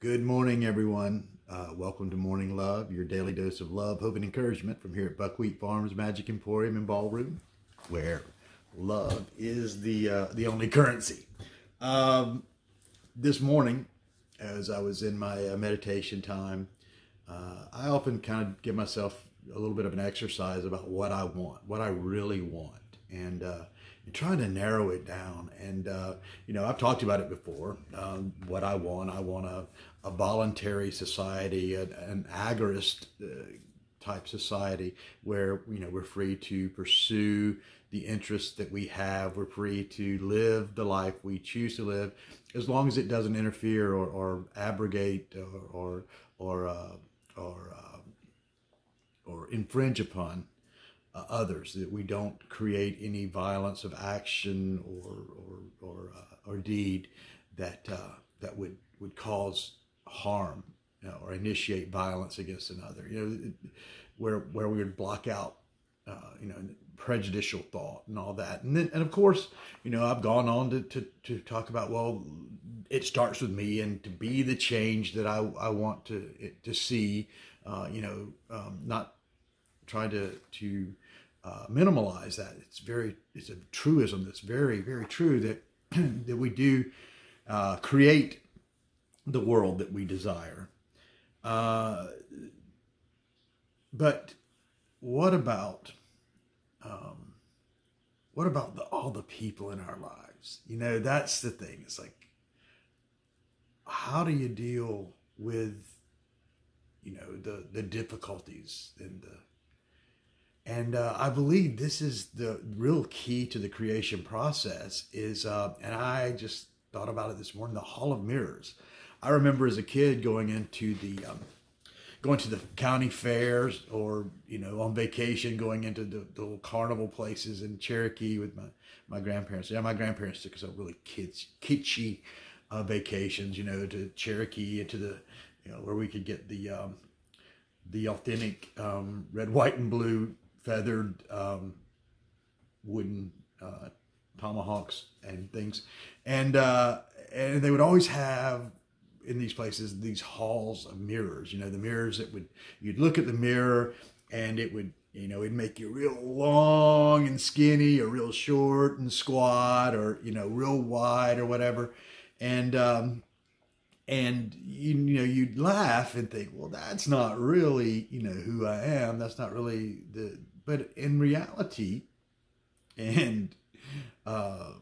Good morning, everyone. Welcome to Morning Love, your daily dose of love, hope, and encouragement from here at Buckwheat Farms Magic Emporium and Ballroom, where love is the only currency. This morning, as I was in my meditation time, I often kind of give myself a little bit of an exercise about what I want, what I really want, and trying to narrow it down. And I've talked about it before. What I want a voluntary society, an agorist type society where we're free to pursue the interests that we have. We're free to live the life we choose to live, as long as it doesn't interfere or abrogate or infringe upon others. That we don't create any violence of action or deed that would cause harm, or initiate violence against another. Where we would block out prejudicial thought and all that. And of course, I've gone on to talk about, well, it starts with me, and to be the change that I want to see. Not trying to minimalize that. It's a truism that's very, very true, that that we do create the world that we desire. But what about all the people in our lives? That's the thing. It's like, how do you deal with the difficulties and I believe this is the real key to the creation process is, and I just thought about it this morning, the Hall of Mirrors. I remember as a kid going to the county fairs, or on vacation, going into the little carnival places in Cherokee with my grandparents. Yeah, my grandparents took us on really kitschy vacations, to Cherokee, and to the where we could get the authentic red, white, and blue feathered wooden tomahawks and things, and they would always have in these places these halls of mirrors. The mirrors that you'd look at the mirror, and it would it'd make you real long and skinny, or real short and squat, or real wide or whatever, and you'd laugh and think, well, that's not really who I am. That's not really but in reality, and I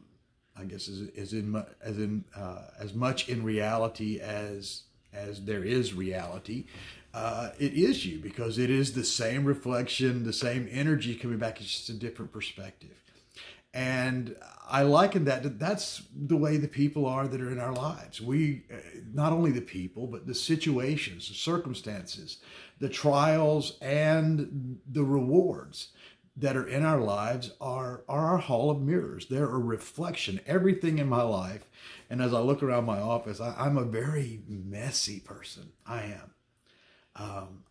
guess as much in reality as there is reality, it is you, because it is the same reflection, the same energy coming back. It's just a different perspective. And I liken that's the way the people are that are in our lives. We, not only the people, but the situations, the circumstances, the trials, and the rewards that are in our lives are our hall of mirrors. They're a reflection. Everything in my life, and as I look around my office, I'm a very messy person. I am.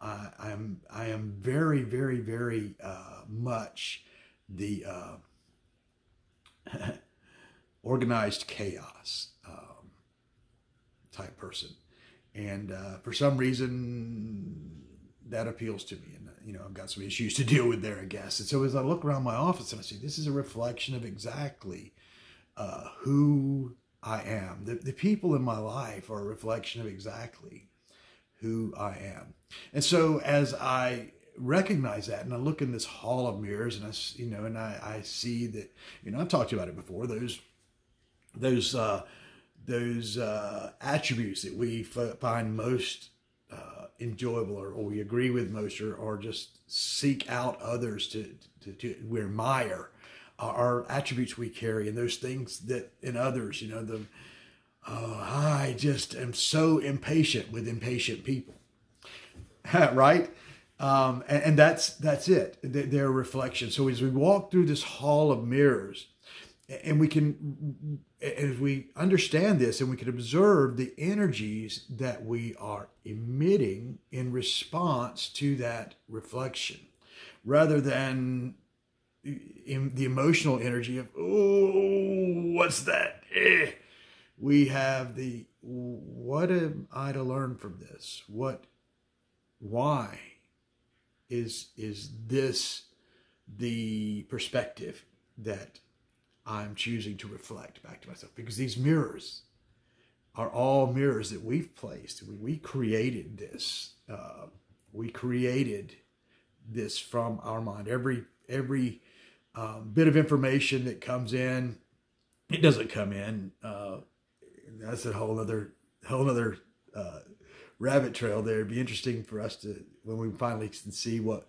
I am very, very, very much the organized chaos type person, and for some reason that appeals to me, and I've got some issues to deal with there, I guess. And so as I look around my office, and I see this is a reflection of exactly who I am. The people in my life are a reflection of exactly who I am. And so as I recognize that, and I look in this hall of mirrors, and I see that, I've talked about it before, those attributes that we find most enjoyable, or we agree with most, or just seek out others to we admire, are attributes we carry, and those things that in others, I just am so impatient with impatient people, right? And that's it. They're a reflection. So as we walk through this hall of mirrors, and as we understand this, and we can observe the energies that we are emitting in response to that reflection, rather than in the emotional energy of, oh, what's that? We have the, what am I to learn from this? Why is this the perspective that I'm choosing to reflect back to myself? Because these mirrors are all mirrors that we've placed. We created this. We created this from our mind. Every bit of information that comes in, it doesn't come in. That's a whole other rabbit trail there. It'd be interesting for us to, when we finally can see what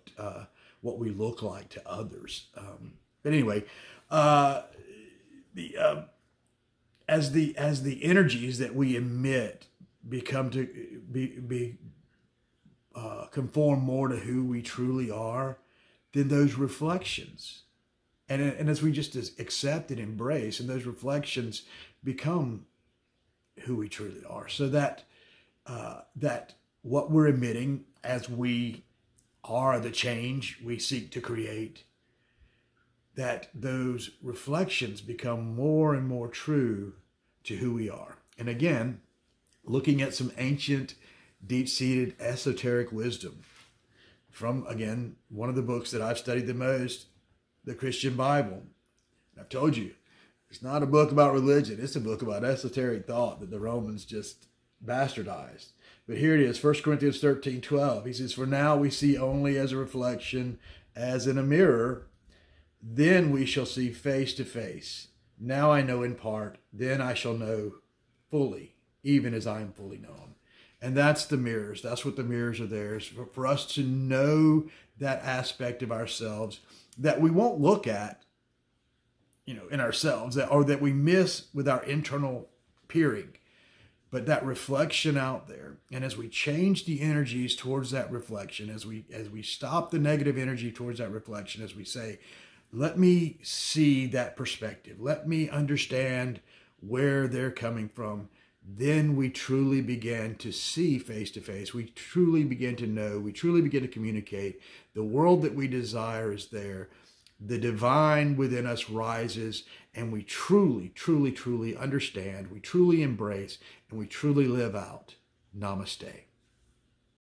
we look like to others. But anyway, as the energies that we emit become to conform more to who we truly are, then those reflections, and as we just accept and embrace, and those reflections become who we truly are. So that that what we're emitting, as we are the change we seek to create, that those reflections become more and more true to who we are. And again, looking at some ancient, deep-seated esoteric wisdom from, again, one of the books that I've studied the most, the Christian Bible. And I've told you, it's not a book about religion. It's a book about esoteric thought that the Romans just bastardized. But here it is, 1 Corinthians 13:12. He says, "For now we see only as a reflection, as in a mirror. Then we shall see face to face. Now I know in part, then I shall know fully, even as I am fully known." And that's the mirrors. That's what the mirrors are there, for us to know that aspect of ourselves that we won't look at, in ourselves, or that we miss with our internal peering. But that reflection out there, and as we change the energies towards that reflection, as we stop the negative energy towards that reflection, as we say, let me see that perspective, let me understand where they're coming from, then we truly begin to see face to face. We truly begin to know, we truly begin to communicate. The world that we desire is there. The divine within us rises, and we truly, truly, truly understand, we truly embrace, and we truly live out. Namaste.